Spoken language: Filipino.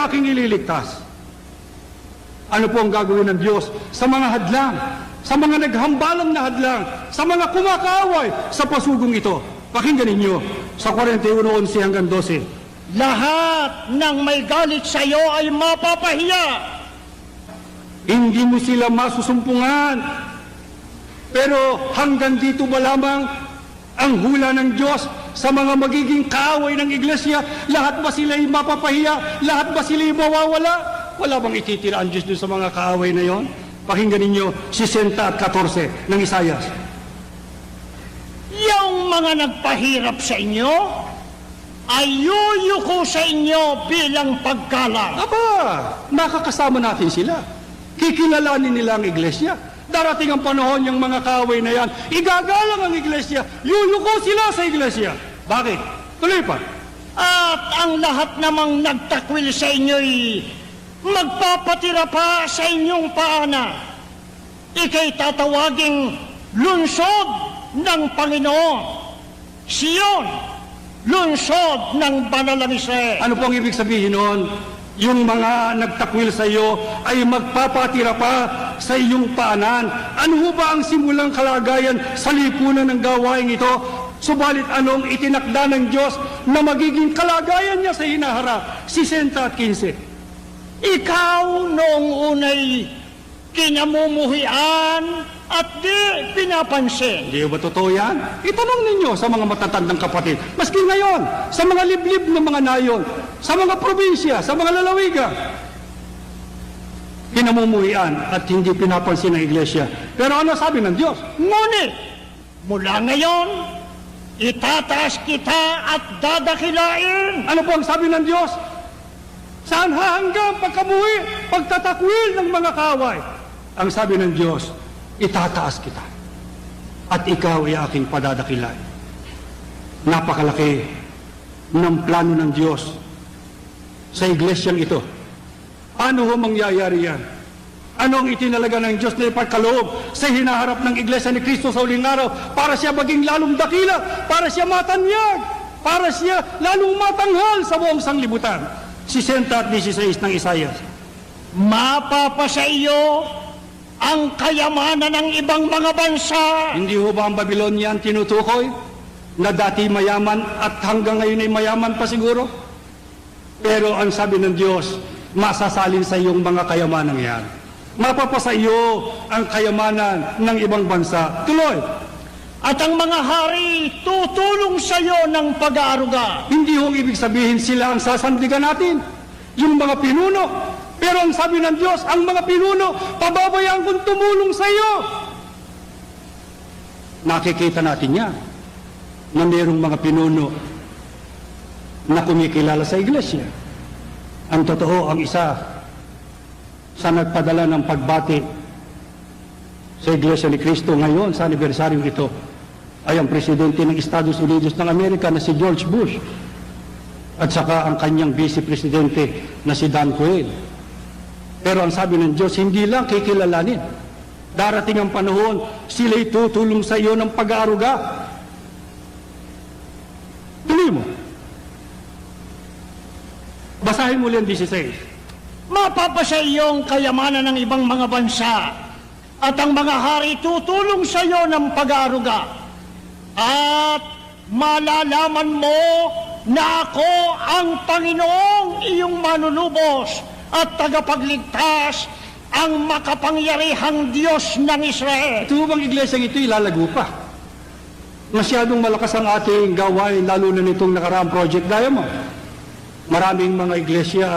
aking ililigtas. Ano po ang gagawin ng Diyos sa mga hadlang, sa mga naghambalang na hadlang, sa mga kumakaaway sa pasugong ito? Pakinggan ninyo sa 41:11 hanggang 12. Lahat ng may galit sa iyo ay mapapahiya. Hindi mo sila masusumpungan. Pero hanggang dito ba lamang ang hula ng Diyos sa mga magiging kaaway ng iglesia? Lahat ba sila'y mapapahiya? Lahat ba sila'y mawawala? Wala bang ititira ang Diyos doon sa mga kaaway na yon? Pakinggan ninyo 60:14 ng Isayas. Yung mga nagpahirap sa inyo ay yuyuko sa inyo bilang pagkalang. Aba, makakasama natin sila. Kikilalanin nila ang iglesia. Darating ang panahon yung mga kaaway na yan, igagalang ang iglesia, yuyuko sila sa iglesia. Bakit? Tuloy pa. At ang lahat namang nagtakwil sa inyo'y magpapatira pa sa inyong paanan. Ika'y tatawaging lungsod ng Panginoon. Siyon, lungsod ng Banal na Israel. Ano po ang ibig sabihin noon? Yung mga nagtakwil sa iyo ay magpapatira pa sa iyong paanan. Ano ho ba ang simulang kalagayan sa lipunan ng gawain ito? Subalit anong itinakda ng Diyos na magiging kalagayan niya sa hinaharap? 60:15. Ikaw noong unay kinamumuhian at di pinapansin. Hindi ba totoo yan? Itanong ninyo sa mga matatandang kapatid. Maski ngayon, sa mga liblib ng mga nayon, sa mga probinsya, sa mga lalawigan, kinamumuhian at hindi pinapansin ng iglesia. Pero ano sabi ng Diyos? Ngunit, mula ngayon, itataas kita at dadakilain. Ano po ang sabi ng Diyos? Saan hanggang pagkamuhi, pagtatakwil ng mga kaaway? Ang sabi ng Diyos, itataas kita at ikaw ay aking padadakilain. Napakalaki ng plano ng Diyos sa iglesyang ito. Ano ho mangyayari yan? Ano ang itinalaga ng Diyos na ipagkaloob sa hinaharap ng iglesia ni Kristo sa uling araw para siya maging lalong dakila, para siya matanyag, para siya lalong matanghal sa buong sanglibutan? 60:16 ng Isayas. Mapapasa iyo ang kayamanan ng ibang mga bansa. Hindi ho ba ang Babylonia ang tinutukoy? Na dati mayaman at hanggang ngayon ay mayaman pa siguro? Pero ang sabi ng Diyos, masasalin sa iyong mga kayamanan yan. Mapapasa iyo ang kayamanan ng ibang bansa. Tuloy. At ang mga hari tutulong sa iyo ng pag-aaruga. Hindi ho ibig sabihin sila ang sasandigan natin. Yung mga pinuno. Pero ang sabi ng Diyos, ang mga pinuno, pababayaan kong tumulong sa iyo. Nakikita natin yan. Na mayroong mga pinuno na kumikilala sa iglesia. Ang totoo, ang isa sa nagpadala ng pagbati sa Iglesia ni Cristo ngayon sa anibersaryong ito ay ang presidente ng Estados Unidos ng Amerika na si George Bush at saka ang kanyang vice-presidente na si Dan Quayle. Pero ang sabi ng Diyos, hindi lang kikilalanin. Darating ang panahon, sila'y tutulong sa iyo ng pag-aaruga. Tuloy mo. Basahin mo lang 16. Mapapasa iyong kayamanan ng ibang mga bansa at ang mga hari tutulong sa iyo ng pag-aaruga. At malalaman mo na ako ang Panginoong iyong manunubos at tagapagligtas, ang makapangyarihang Diyos ng Israel. Ito bang iglesyang ito ilalago pa? Masyadong malakas ang ating gawain, lalo na nitong nakaraang Project Diamond. Maraming mga iglesia